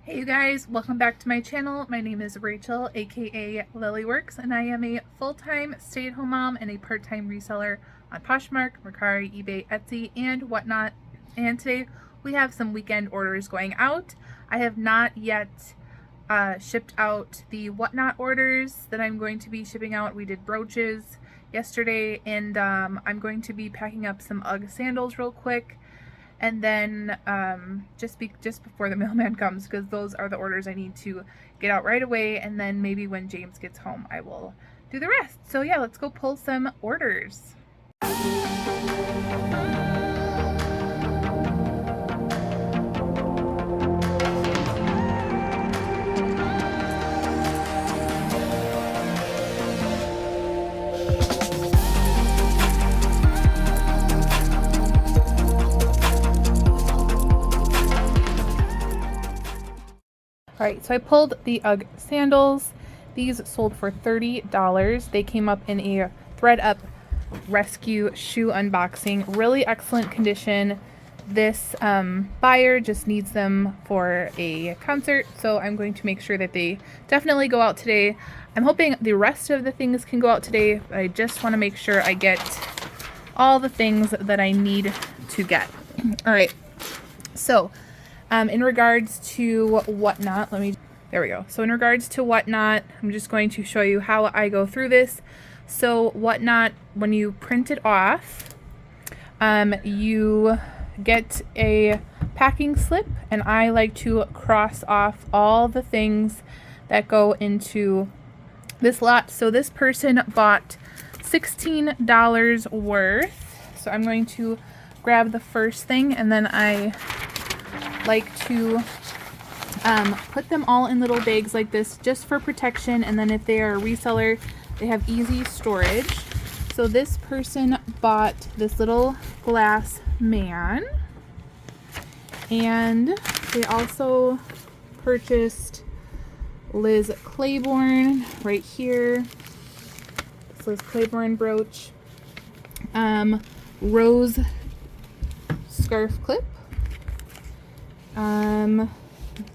Hey you guys, welcome back to my channel. My name is Rachel, aka Lilyworks, and I am a full-time stay-at-home mom and a part-time reseller on Poshmark, Mercari, eBay, Etsy, and whatnot. And today we have some weekend orders going out. I have not yet shipped out the whatnot orders that I'm going to be shipping out. We did brooches yesterday, and I'm going to be packing up some UGG sandals real quick. And then just before the mailman comes, because those are the orders I need to get out right away. And then maybe when James gets home, I will do the rest. So yeah, let's go pull some orders. Alright, so I pulled the UGG sandals. These sold for $30. They came up in a thread-up rescue shoe unboxing. Really excellent condition. This buyer just needs them for a concert, so I'm going to make sure that they definitely go out today. I'm hoping the rest of the things can go out today, but I just want to make sure I get all the things that I need to get. Alright, so in regards to whatnot, there we go. So in regards to whatnot, I'm just going to show you how I go through this. So whatnot, when you print it off, you get a packing slip, and I like to cross off all the things that go into this lot. So this person bought $16 worth. So I'm going to grab the first thing, and then I like to put them all in little bags like this just for protection, and then if they are a reseller, they have easy storage. So this person bought this little glass man, and they also purchased Liz Claiborne right here. This Liz Claiborne brooch, rose scarf clip.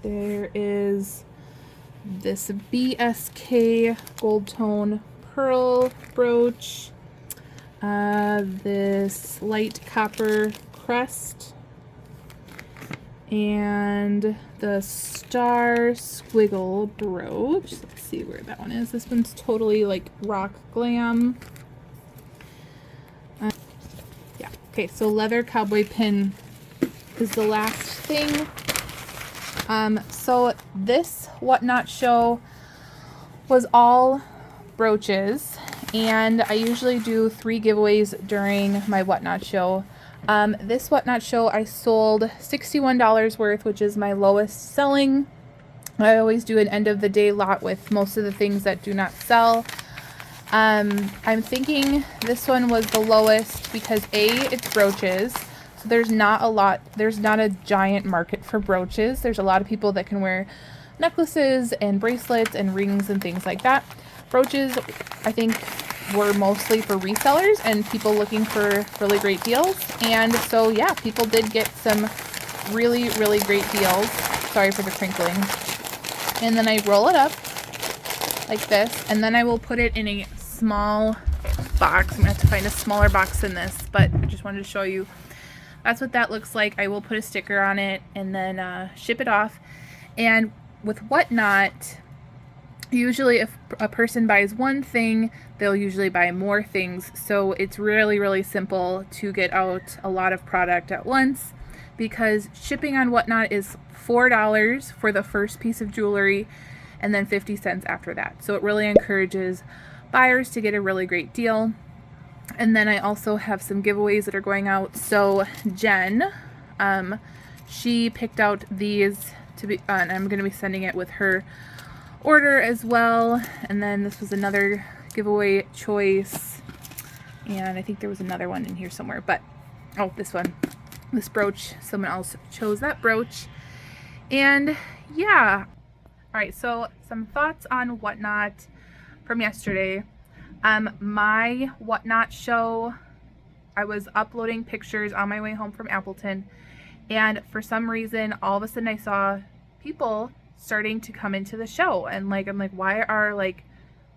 There is this BSK gold tone pearl brooch, this light copper crest, and the star squiggle brooch. Let's see where that one is. This one's totally like rock glam. Yeah, okay, so leather cowboy pin is the last thing. So this whatnot show was all brooches, and I usually do 3 giveaways during my whatnot show. This whatnot show I sold $61 worth, which is my lowest selling. I always do an end of the day lot with most of the things that do not sell. I'm thinking this one was the lowest because it's brooches. So there's not a giant market for brooches. There's a lot of people that can wear necklaces and bracelets and rings and things like that. Brooches, I think, were mostly for resellers and people looking for really great deals. And so, yeah, people did get some really, really great deals. Sorry for the crinkling. And then I roll it up like this, and then I will put it in a small box. I'm going to have to find a smaller box than this, but I just wanted to show you. That's what that looks like. I will put a sticker on it and then ship it off. And with whatnot, usually if a person buys one thing, they'll usually buy more things. So it's really, really simple to get out a lot of product at once, because shipping on whatnot is $4 for the first piece of jewelry and then 50 cents after that. So it really encourages buyers to get a really great deal. And then I also have some giveaways that are going out. So Jen, she picked out these to be, and I'm going to be sending it with her order as well. And then this was another giveaway choice, and I think there was another one in here somewhere, but oh, this one, this brooch, someone else chose that brooch. And yeah, all right, so some thoughts on whatnot from yesterday. My whatnot show, I was uploading pictures on my way home from Appleton, and for some reason all of a sudden I saw people starting to come into the show. And like, I'm like, why are like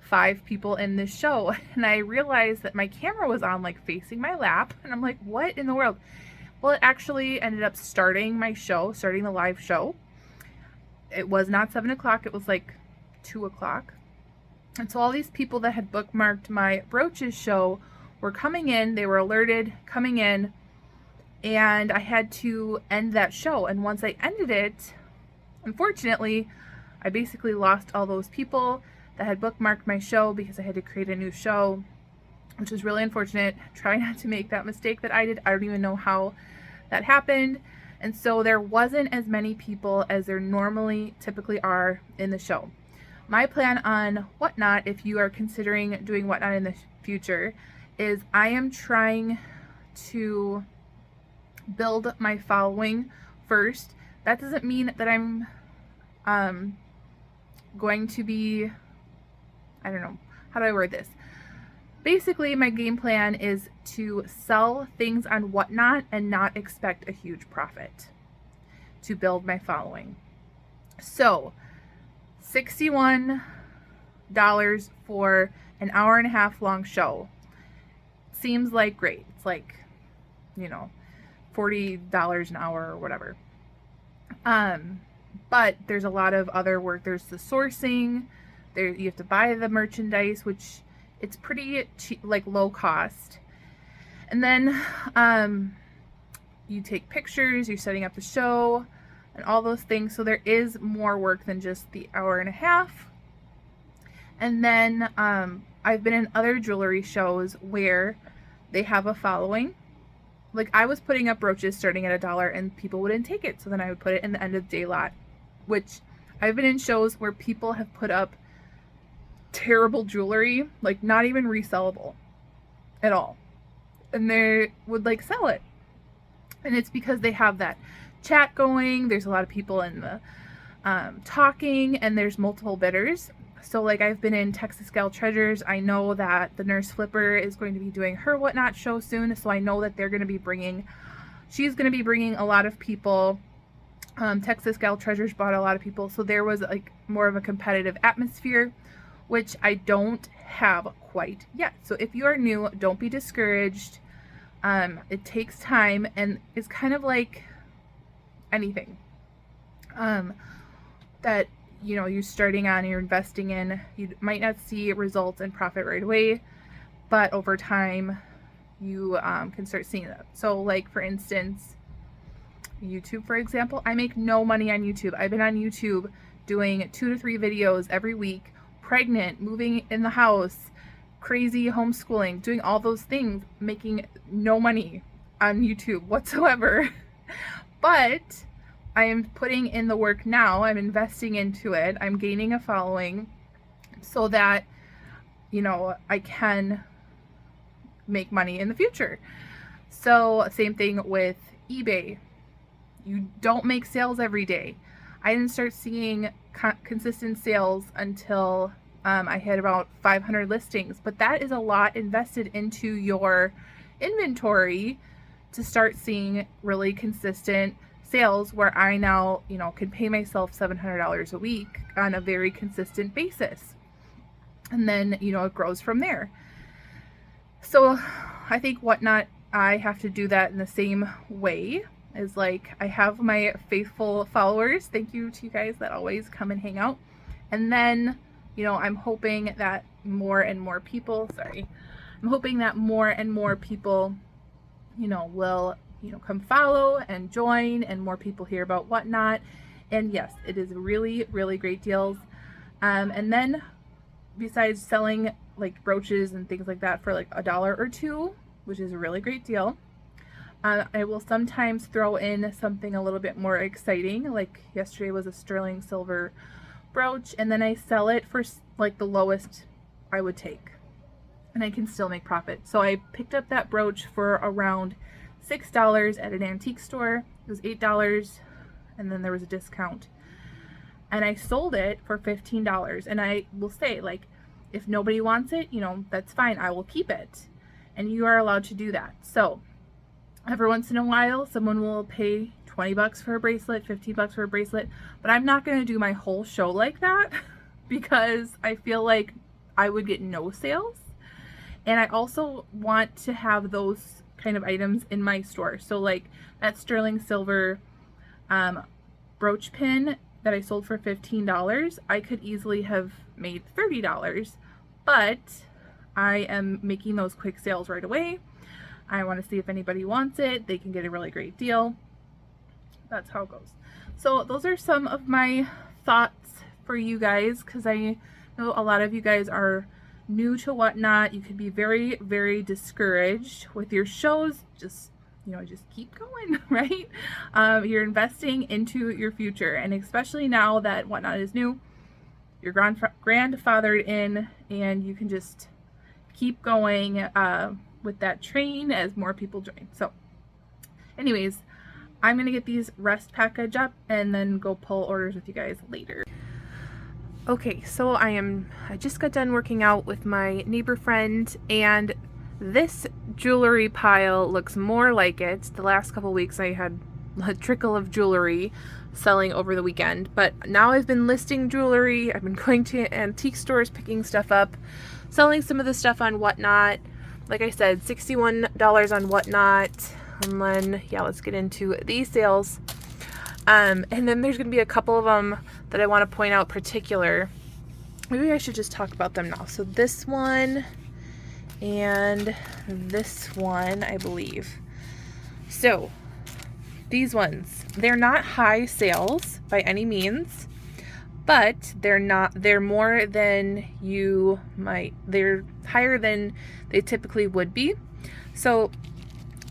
5 people in this show? And I realized that my camera was on like facing my lap, and I'm like, what in the world? Well, it actually ended up starting the live show. It was not 7 o'clock, it was like 2 o'clock. And so all these people that had bookmarked my brooches show were coming in, they were alerted, coming in, and I had to end that show. And once I ended it, unfortunately, I basically lost all those people that had bookmarked my show because I had to create a new show, which was really unfortunate. Try not to make that mistake that I did. I don't even know how that happened. And so there wasn't as many people as there typically are in the show. My plan on Whatnot, if you are considering doing Whatnot in the future, is I am trying to build my following first. That doesn't mean that I'm going to be, I don't know, how do I word this? Basically, my game plan is to sell things on Whatnot and not expect a huge profit to build my following. So, $61 for an hour and a half long show seems like great. It's like, you know, $40 an hour or whatever. But there's a lot of other work. There's the sourcing. There, you have to buy the merchandise, which it's pretty cheap, like low cost. And then you take pictures, you're setting up the show, and all those things. So there is more work than just the hour and a half. And then I've been in other jewelry shows where they have a following. Like, I was putting up brooches starting at $1 and people wouldn't take it. So then I would put it in the end of day lot, which I've been in shows where people have put up terrible jewelry, like not even resellable at all. And they would like sell it. And it's because they have that chat going. There's a lot of people in the talking, and there's multiple bidders. So like, I've been in Texas Gal Treasures. I know that the Nurse Flipper is going to be doing her Whatnot show soon. So I know that she's going to be bringing a lot of people. Texas Gal Treasures bought a lot of people. So there was like more of a competitive atmosphere, which I don't have quite yet. So if you are new, don't be discouraged. It takes time, and it's kind of like anything that, you know, you're starting on, you're investing in. You might not see results and profit right away, but over time you can start seeing that. So like, for instance, YouTube, for example, I make no money on YouTube. I've been on YouTube doing 2 to 3 videos every week, pregnant, moving in the house, crazy homeschooling, doing all those things, making no money on YouTube whatsoever. But I am putting in the work now. I'm investing into it. I'm gaining a following so that, you know, I can make money in the future. So same thing with eBay. You don't make sales every day. I didn't start seeing consistent sales until I had about 500 listings, but that is a lot invested into your inventory to start seeing really consistent sales, where I now, you know, can pay myself $700 a week on a very consistent basis. And then, you know, it grows from there. So I think Whatnot, I have to do that in the same way. Is like, I have my faithful followers. Thank you to you guys that always come and hang out. And then, you know, I'm hoping that more and more people, you know, will, you know, come follow and join, and more people hear about Whatnot. And yes, it is really, really great deals. And then besides selling like brooches and things like that for like $1 or $2, which is a really great deal, I will sometimes throw in something a little bit more exciting. Like yesterday was a sterling silver brooch, and then I sell it for like the lowest I would take, and I can still make profit. So I picked up that brooch for around $6 at an antique store. It was $8, and then there was a discount, and I sold it for $15. And I will say, like, if nobody wants it, you know, that's fine, I will keep it, and you are allowed to do that. So every once in a while someone will pay 20 bucks for a bracelet, 15 bucks for a bracelet, but I'm not going to do my whole show like that because I feel like I would get no sales. And I also want to have those kind of items in my store. So like that sterling silver brooch pin that I sold for $15, I could easily have made $30, but I am making those quick sales right away. I want to see if anybody wants it. They can get a really great deal. That's how it goes. So those are some of my thoughts for you guys, because I know a lot of you guys are new to Whatnot. You could be very, very discouraged with your shows. Just, you know, just keep going, right? You're investing into your future, and especially now that Whatnot is new, you're grandfathered in, and you can just keep going with that train as more people join. So anyways, I'm gonna get these rest package up and then go pull orders with you guys later. Okay, so I just got done working out with my neighbor friend, and this jewelry pile looks more like it. The last couple weeks I had a trickle of jewelry selling over the weekend, but now I've been listing jewelry. I've been going to antique stores, picking stuff up, selling some of the stuff on Whatnot. Like I said, $61 on Whatnot. And then, yeah, let's get into these sales. And then there's going to be a couple of them that I want to point out particular. Maybe I should just talk about them now. So this one and this one, I believe. So these ones, they're not high sales by any means, but they're more than they're higher than they typically would be. So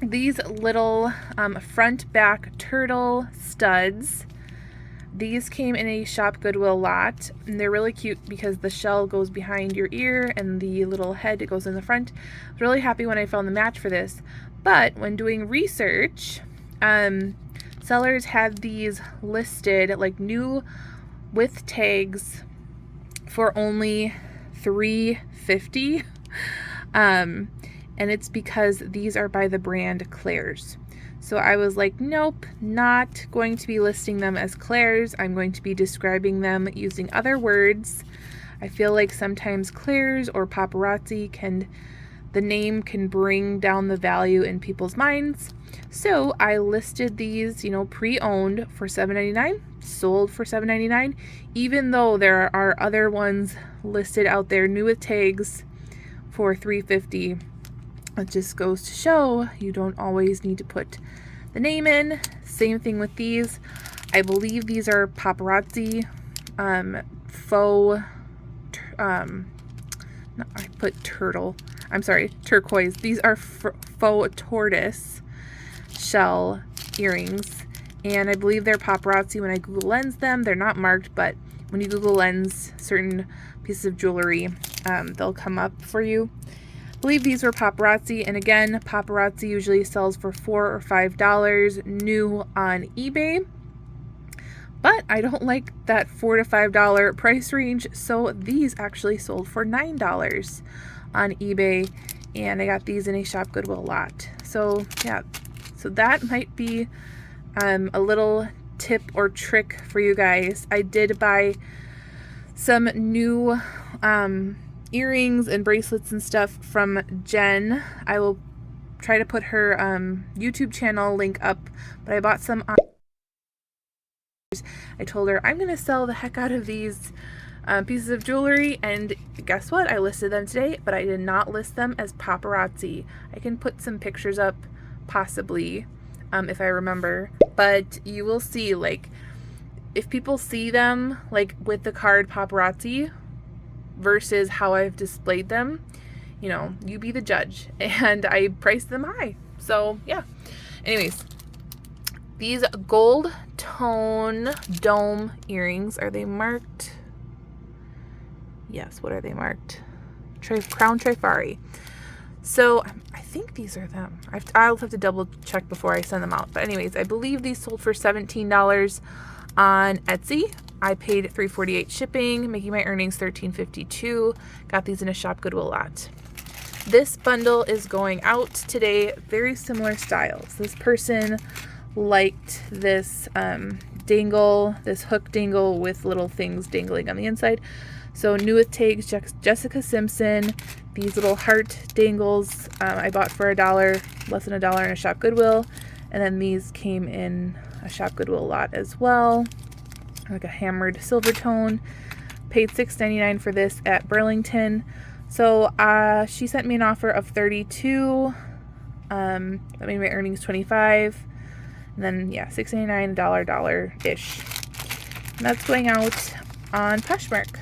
these little front back turtle studs, these came in a Shop Goodwill lot, and they're really cute because the shell goes behind your ear and the little head, it goes in the front. I was really happy when I found the match for this, but when doing research, sellers had these listed like new with tags for only $3.50. And it's because these are by the brand Claire's. So I was like, nope, not going to be listing them as Claire's. I'm going to be describing them using other words. I feel like sometimes Claire's or paparazzi the name can bring down the value in people's minds. So I listed these, you know, pre-owned for $7.99, sold for $7.99, even though there are other ones listed out there, new with tags, for $3.50. It just goes to show you don't always need to put the name in. Same thing with these. I believe these are paparazzi faux I put turtle. I'm sorry, turquoise. These are faux tortoise shell earrings, and I believe they're paparazzi. When I Google Lens them, they're not marked, but when you Google Lens certain pieces of jewelry, they'll come up for you. I believe these were paparazzi, and again, paparazzi usually sells for $4 or $5 new on eBay, but I don't like that $4 to $5 price range, so these actually sold for $9 on eBay, and I got these in a Shop Goodwill lot. So yeah, so that might be a little tip or trick for you guys. I did buy some new earrings and bracelets and stuff from Jen. I will try to put her YouTube channel link up, but I bought some on. I told her I'm gonna sell the heck out of these pieces of jewelry, and guess what? I listed them today, but I did not list them as paparazzi. I can put some pictures up possibly if I remember, but you will see, like, if people see them like with the card paparazzi versus how I've displayed them, you know, you be the judge. And I priced them high. So yeah. Anyways, these gold tone dome earrings, are they marked? Yes, what are they marked? Crown Trifari. So I think these are them. I'll have to double check before I send them out. But anyways, I believe these sold for $17 on Etsy. I paid $3.48 shipping, making my earnings $13.52. Got these in a Shop Goodwill lot. This bundle is going out today. Very similar styles. This person liked this dangle, this hook dangle with little things dangling on the inside. So new with tags, Jessica Simpson. These little heart dangles I bought for $1, less than $1 in a Shop Goodwill. And then these came in a Shop Goodwill lot as well. Like a hammered silver tone. Paid $6.99 for this at Burlington. So she sent me an offer of $32. That made my earnings $25. And then yeah, $6.99, $1-ish. And that's going out on Poshmark.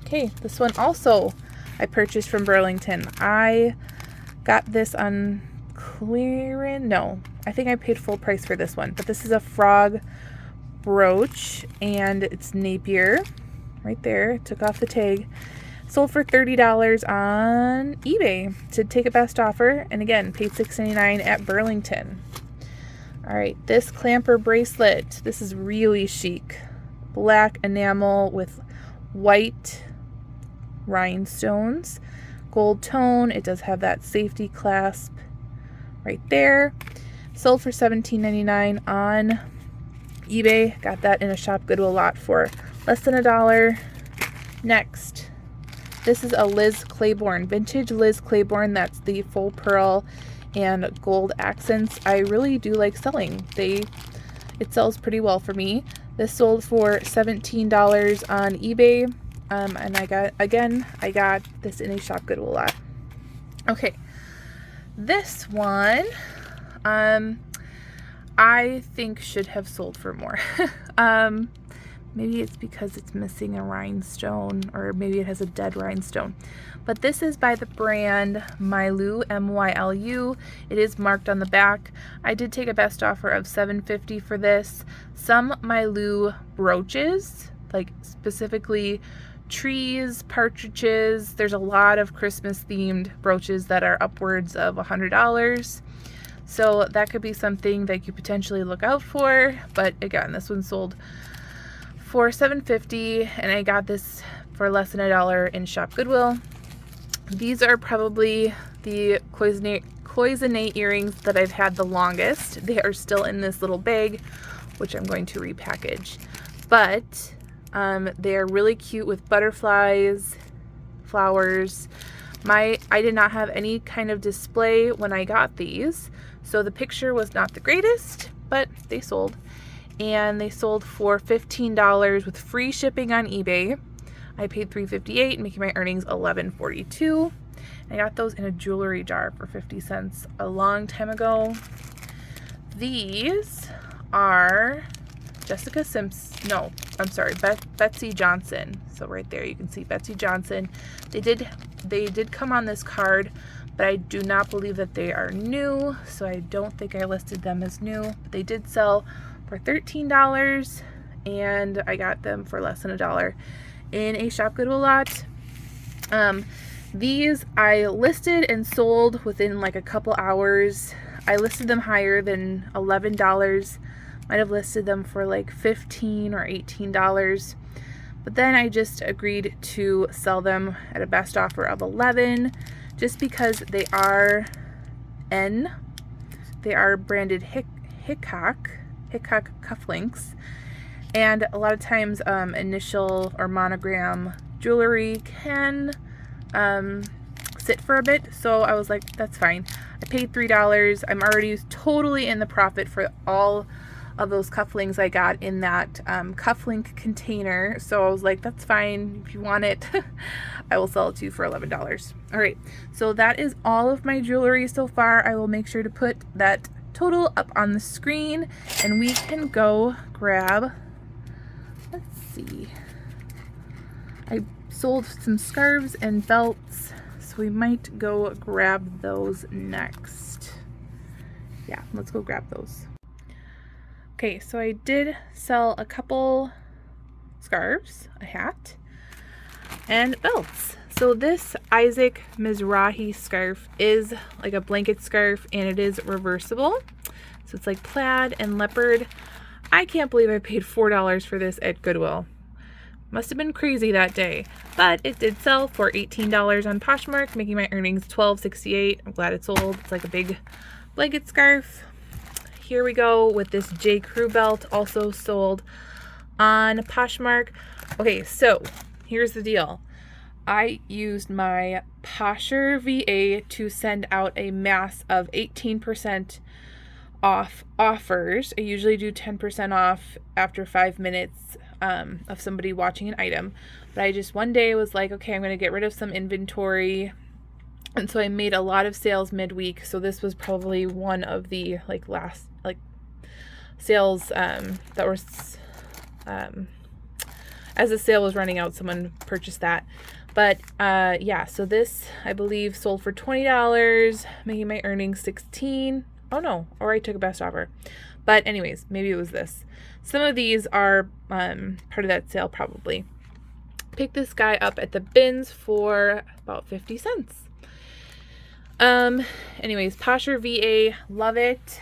Okay, this one also I purchased from Burlington. I got this on clearance. No, I think I paid full price for this one. But this is a frog brooch, and it's Napier. Right there. Took off the tag. Sold for $30 on eBay to take a best offer. And again, paid $6.99 at Burlington. All right, this clamper bracelet. This is really chic. Black enamel with white rhinestones. Gold tone. It does have that safety clasp right there. Sold for $17.99 on eBay. Got that in a Shop Goodwill lot for less than $1. Next, this is a Liz Claiborne, vintage Liz Claiborne. That's the full pearl and gold accents. I really do like selling. It sells pretty well for me. This sold for $17 on eBay. And I got this in a Shop Goodwill lot. Okay, this one, I think should have sold for more. Maybe it's because it's missing a rhinestone, or maybe it has a dead rhinestone. But this is by the brand Mylu, M-Y-L-U. It is marked on the back. I did take a best offer of $7.50 for this. Some Mylu brooches, like specifically trees, partridges. There's a lot of Christmas themed brooches that are upwards of $100. So that could be something that you potentially look out for. But again, this one sold for $7.50, and I got this for less than $1 in Shop Goodwill. These are probably the cloisonne earrings that I've had the longest. They are still in this little bag, which I'm going to repackage. But they are really cute with butterflies, flowers. I did not have any kind of display when I got these, so the picture was not the greatest, but they sold. And they sold for $15 with free shipping on eBay. I paid $3.58, making my earnings $11.42. I got those in a jewelry jar for 50 cents a long time ago. These are Jessica Simpson. No, I'm sorry, Betsy Johnson. So right there you can see Betsy Johnson. They did come on this card, but I do not believe that they are new, so I don't think I listed them as new. But they did sell for $13, and I got them for less than $1 in a Shop Goodwill lot. These I listed and sold within like a couple hours. I listed them higher than $11. Might have listed them for like $15 or $18, but then I just agreed to sell them at a best offer of $11, just because they are branded Hickok cufflinks, and a lot of times initial or monogram jewelry can sit for a bit, so I was like, that's fine. I paid $3. I'm already totally in the profit for all of those cufflinks I got in that cufflink container, so I was like, that's fine. If you want it, I will sell it to you for $11. All right, so that is all of my jewelry so far. I will make sure to put that total up on the screen, and we can go grab, let's see, I sold some scarves and belts, so we might go grab those next. Yeah, let's go grab those. Okay, so I did sell a couple scarves, a hat, and belts. So this Isaac Mizrahi scarf is like a blanket scarf, and it is reversible. So it's like plaid and leopard. I can't believe I paid $4 for this at Goodwill. Must have been crazy that day, but it did sell for $18 on Poshmark, making my earnings $12.68. I'm glad it sold. It's like a big blanket scarf. here we go with this J. Crew belt, also sold on Poshmark. Okay, so here's the deal. I used my Posher VA to send out a mass of 18% off offers. I usually do 10% off after 5 minutes of somebody watching an item. But I just one day was like, okay, I'm going to get rid of some inventory. And so I made a lot of sales midweek. So this was probably one of the last sales that was as the sale was running out, someone purchased that. But yeah, so this I believe sold for $20, making my earnings $16. Oh no, or I took a best offer. But anyways, maybe it was this. Some of these are part of that sale probably. Picked this guy up at the bins for about 50 cents. Anyways, Posher VA, love it.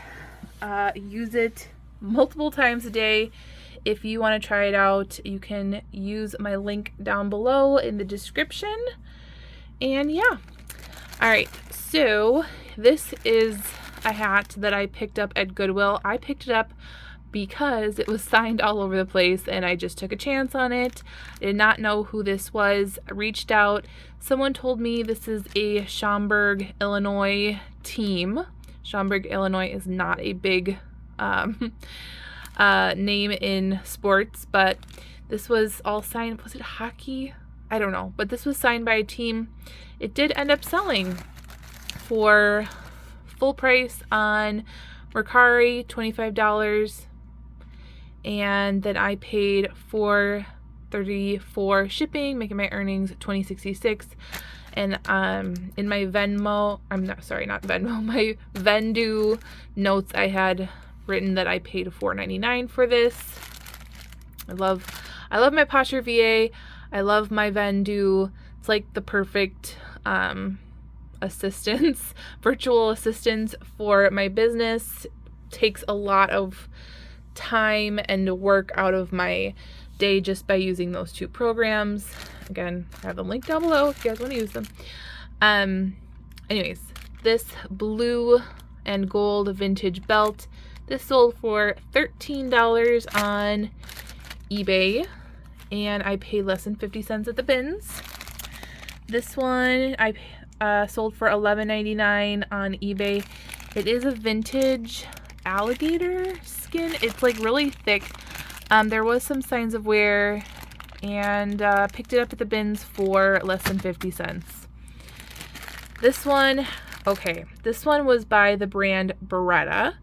Use it multiple times a day. If you want to try it out, you can use my link down below in the description. And yeah. All right. So this is a hat that I picked up at Goodwill. I picked it up because it was signed all over the place and I just took a chance on it. I did not know who this was. I reached out. Someone told me this is a Schaumburg, Illinois team. Schaumburg, Illinois is not a big name in sports, but this was all signed. Was it hockey? I don't know, but this was signed by a team. It did end up selling for full price on Mercari, $25, and then I paid $4.30 for shipping, making my earnings $20.66. And in my Venmo, my Vendoo notes, I had written that I paid $4.99 for this. I love my Posher VA. I love my Vendoo. It's like the perfect assistance, virtual assistance for my business. Takes a lot of time and work out of my day just by using those two programs. Again, I have them linked down below if you guys want to use them. Anyways, this blue and gold vintage belt, this sold for $13 on eBay, and I paid less than 50 cents at the bins. This one I sold for $11.99 on eBay. It is a vintage alligator skin. It's like really thick. There was some signs of wear, and picked it up at the bins for less than 50 cents. This one, okay, this one was by the brand Beretta.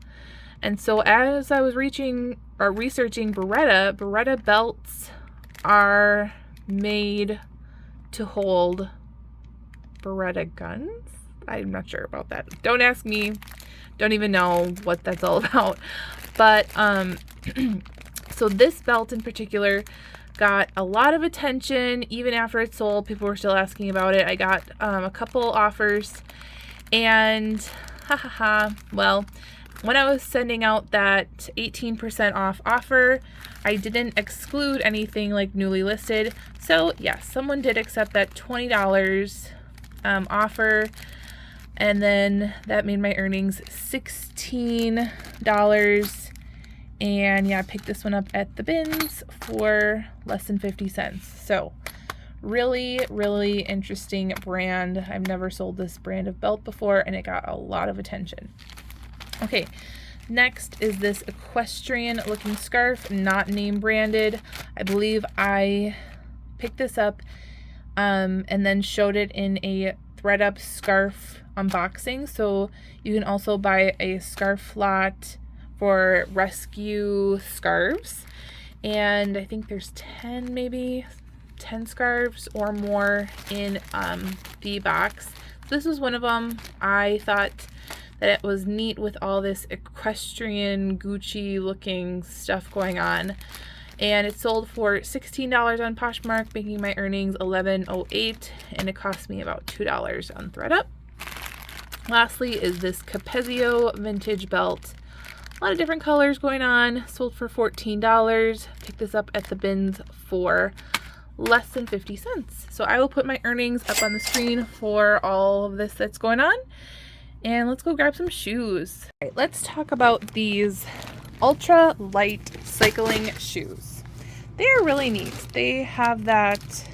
And so as I was researching Beretta belts are made to hold Beretta guns. I'm not sure about that. Don't ask me. Don't even know what that's all about. But so this belt in particular got a lot of attention. Even after it sold, people were still asking about it. I got a couple offers, and well, when I was sending out that 18% off offer, I didn't exclude anything like newly listed. So yes, someone did accept that $20 offer, and then that made my earnings $16. And yeah, I picked this one up at the bins for less than 50 cents. So really, really interesting brand. I've never sold this brand of belt before, and it got a lot of attention. Okay, next is this equestrian looking scarf, not name branded. I believe I picked this up and then showed it in a ThredUp scarf unboxing. So you can also buy a scarf lot for rescue scarves, and I think there's 10 scarves or more in the box. This was one of them. I thought that it was neat with all this equestrian Gucci looking stuff going on, and it sold for $16 on Poshmark, making my earnings $11.08, and it cost me about $2 on ThredUp. Lastly is this Capezio vintage belt. A lot of different colors going on. Sold for $14. Picked this up at the bins for less than 50 cents. So I will put my earnings up on the screen for all of this that's going on. and let's go grab some shoes. All right, let's talk about these ultra light cycling shoes. They are really neat. They have that,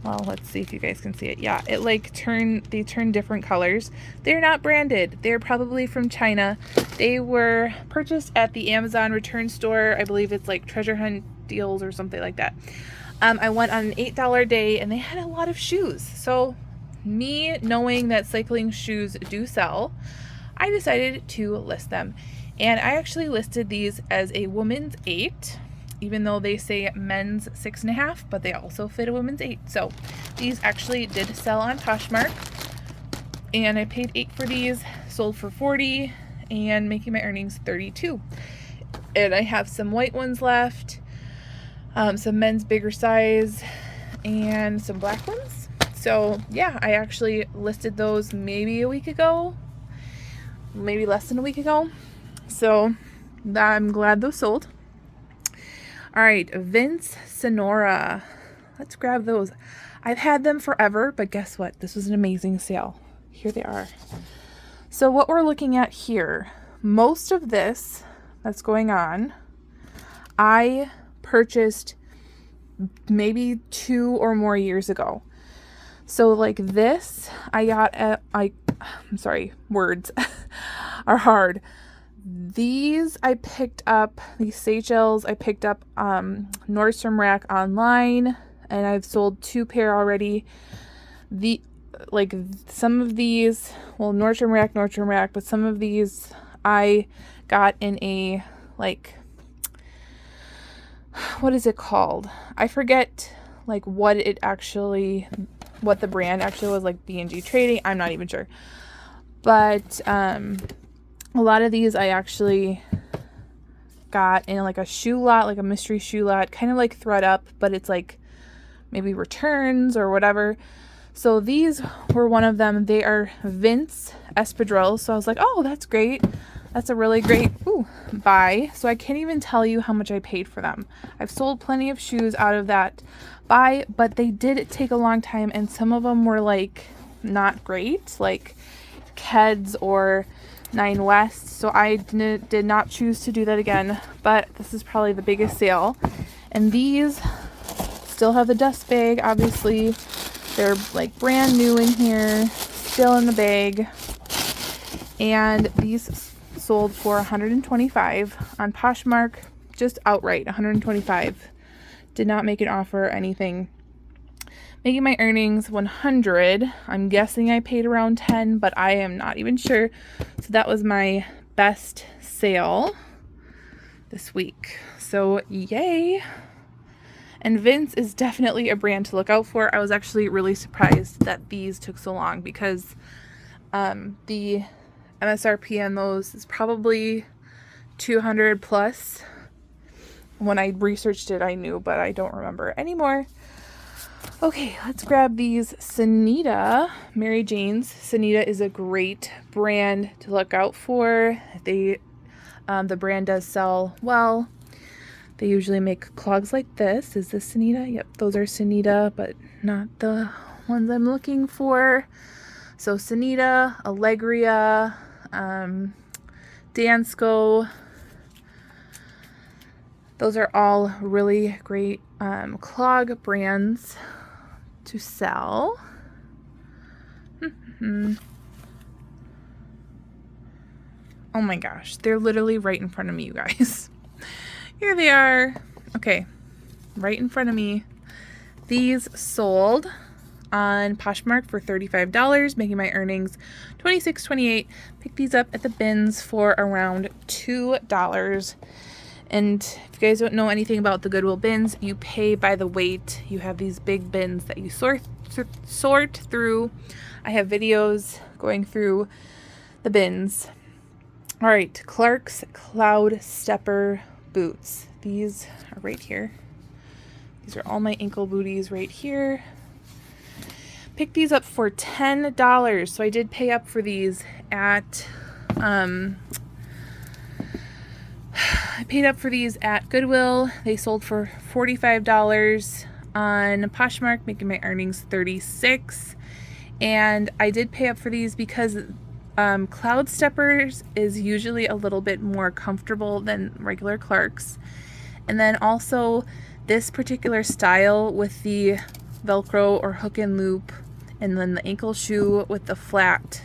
well, let's see if you guys can see it. Yeah, it like they turn different colors. They're not branded. They're probably from China. They were purchased at the Amazon return store. I believe it's like Treasure Hunt deals or something like that. I went on an $8 day and they had a lot of shoes. So me knowing that cycling shoes do sell, I decided to list them. And I actually listed these as a woman's 8, even though they say men's 6.5, but they also fit a woman's 8. So these actually did sell on Poshmark, and I paid $8 for these, sold for $40, and making my earnings $32. And I have some white ones left, some men's bigger size, and some black ones. So yeah, I actually listed those maybe a week ago, maybe less than a week ago. So I'm glad those sold. All right, Vince Sonora. Let's grab those. I've had them forever, but guess what? This was an amazing sale. Here they are. So what we're looking at here, most of this that's going on, I purchased maybe 2 or more years ago. So like this, I got at, I'm sorry, words are hard. These I picked up, these Seychelles, I picked up Nordstrom Rack online, and I've sold 2 pair already. Some of these, well, Nordstrom Rack, but some of these I got in a, like, what is it called? I forget, like, what the brand actually was, like B&G Trading, I'm not even sure. But, a lot of these I actually got in like a shoe lot, like a mystery shoe lot, kind of like ThredUp, but it's like maybe returns or whatever. So these were one of them. They are Vince espadrilles. So I was like, oh, that's great. That's a really great buy. So I can't even tell you how much I paid for them. I've sold plenty of shoes out of that buy, but they did take a long time, and some of them were like not great, like Keds or 9 West, so I did not choose to do that again, but this is probably the biggest sale. And these still have the dust bag, obviously. They're like brand new in here, still in the bag. And these sold for $125 on Poshmark, just outright $125. Did not make an offer or anything. Making my earnings $100. I'm guessing I paid around $10, but I am not even sure. So that was my best sale this week. So yay. And Vince is definitely a brand to look out for. I was actually really surprised that these took so long, because the MSRP on those is probably $200 plus. When I researched it, I knew, but I don't remember anymore. Okay, let's grab these Anita Mary Janes. Anita is a great brand to look out for. The brand does sell well. They usually make clogs like this. Is this Anita? Yep, those are Anita, but not the ones I'm looking for. So Anita, Allegria, Dansko. Those are all really great clog brands to sell. Oh my gosh, they're literally right in front of me, you guys. Here they are. Okay, right in front of me. These sold on Poshmark for $35, making my earnings $26.28. Picked these up at the bins for around $2. And if you guys don't know anything about the Goodwill bins, you pay by the weight. You have these big bins that you sort through. I have videos going through the bins. All right, Clark's Cloud Stepper boots. These are right here. These are all my ankle booties right here. Picked these up for $10. So I did pay up for these at I paid up for these at Goodwill. They sold for $45 on Poshmark, making my earnings $36. And I did pay up for these because Cloud Steppers is usually a little bit more comfortable than regular Clarks. And then also this particular style with the Velcro or hook and loop, and then the ankle shoe with the flat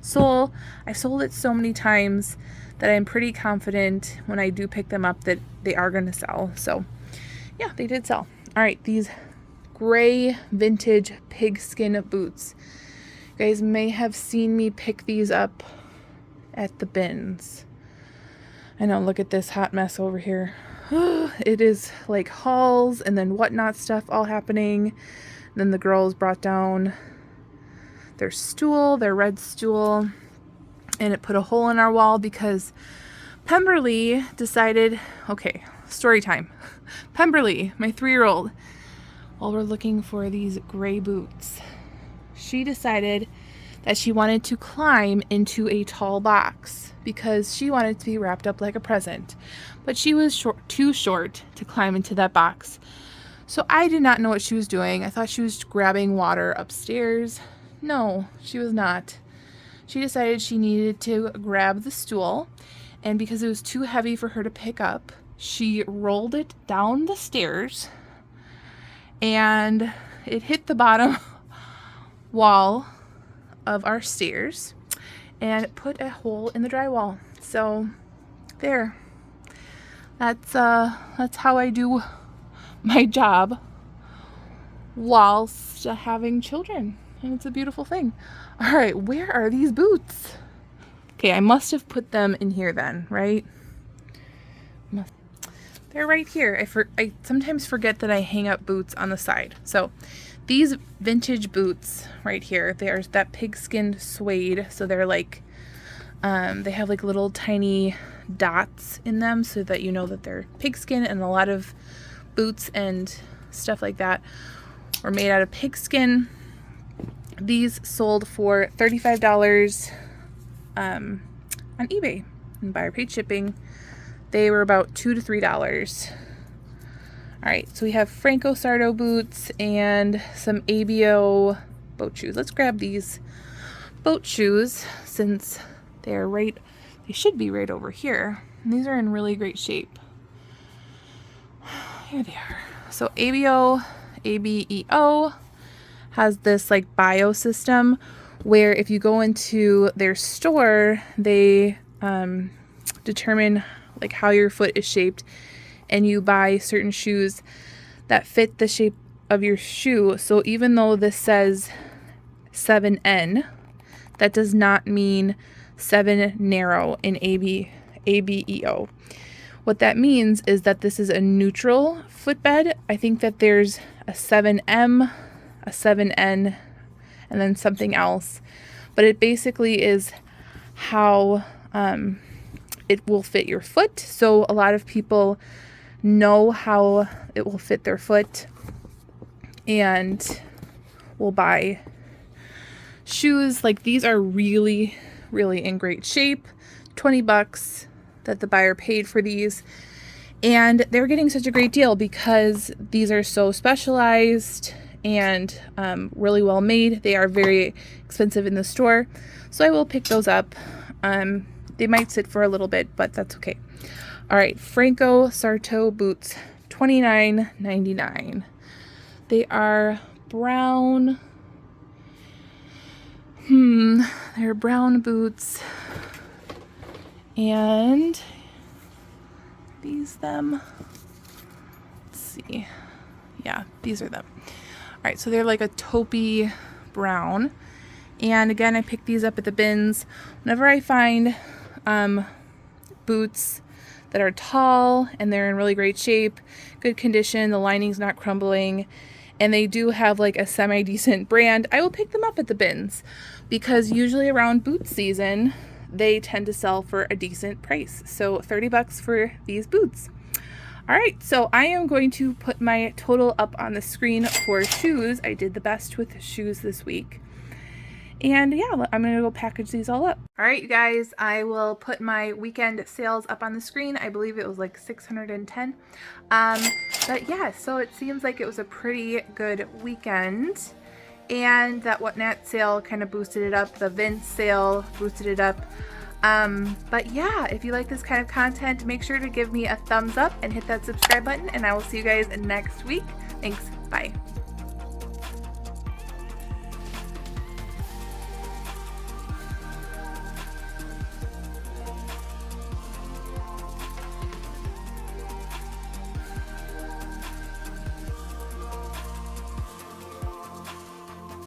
sole. I sold it so many times that I'm pretty confident when I do pick them up that they are going to sell. So yeah, they did sell. All right, these gray vintage pigskin boots. You guys may have seen me pick these up at the bins. I know, look at this hot mess over here. It is like hauls and then whatnot stuff all happening. Then the girls brought down their stool, their red stool, and it put a hole in our wall because Pemberley decided, okay, story time. Pemberley, my 3-year-old, while we're looking for these gray boots, she decided that she wanted to climb into a tall box because she wanted to be wrapped up like a present. But she was too short to climb into that box. So I did not know what she was doing. I thought she was grabbing water upstairs. No, she was not. She decided she needed to grab the stool, and because it was too heavy for her to pick up, she rolled it down the stairs and it hit the bottom wall of our stairs and put a hole in the drywall. So there. That's how I do my job whilst having children. And it's a beautiful thing. All right, where are these boots? Okay, I must have put them in here then, right? They're right here. I sometimes forget that I hang up boots on the side. So these vintage boots right here, there's that pigskin suede. So they're like, they have like little tiny dots in them so that you know that they're pigskin, and a lot of boots and stuff like that were made out of pigskin. These sold for $35 on eBay, and buyer paid shipping. They were about $2 to $3. All right, so we have Franco Sardo boots and some ABO boat shoes. Let's grab these boat shoes since they're right, they should be right over here. And these are in really great shape. Here they are. So ABEO has this like bio system where if you go into their store, they determine like how your foot is shaped, and you buy certain shoes that fit the shape of your shoe. So even though this says 7N, that does not mean 7 narrow in ABEO. What that means is that this is a neutral footbed. I think that there's a 7M, a 7N, and then something else. But it basically is how it will fit your foot. So a lot of people know how it will fit their foot and will buy shoes. Like these are really, really in great shape. $20 that the buyer paid for these. And they're getting such a great deal because these are so specialized and really well made. They are very expensive in the store. So I will pick those up. They might sit for a little bit, but that's okay. All right, Franco Sarto boots, $29.99. They are brown. They're brown boots. And these them. Let's see. Yeah, these are them. All right, so they're like a taupey brown. And again, I picked these up at the bins. Whenever I find boots that are tall and they're in really great shape, good condition, the lining's not crumbling, and they do have like a semi-decent brand, I will pick them up at the bins because usually around boot season, they tend to sell for a decent price. So $30 for these boots. All right, so I am going to put my total up on the screen for shoes. I did the best with shoes this week. And yeah, I'm going to go package these all up. All right, you guys, I will put my weekend sales up on the screen. I believe it was like 610. But yeah, so it seems like it was a pretty good weekend. and that whatnot sale kind of boosted it up. The Vince sale boosted it up. But yeah, if you like this kind of content, make sure to give me a thumbs up and hit that subscribe button, and I will see you guys next week. Thanks. Bye.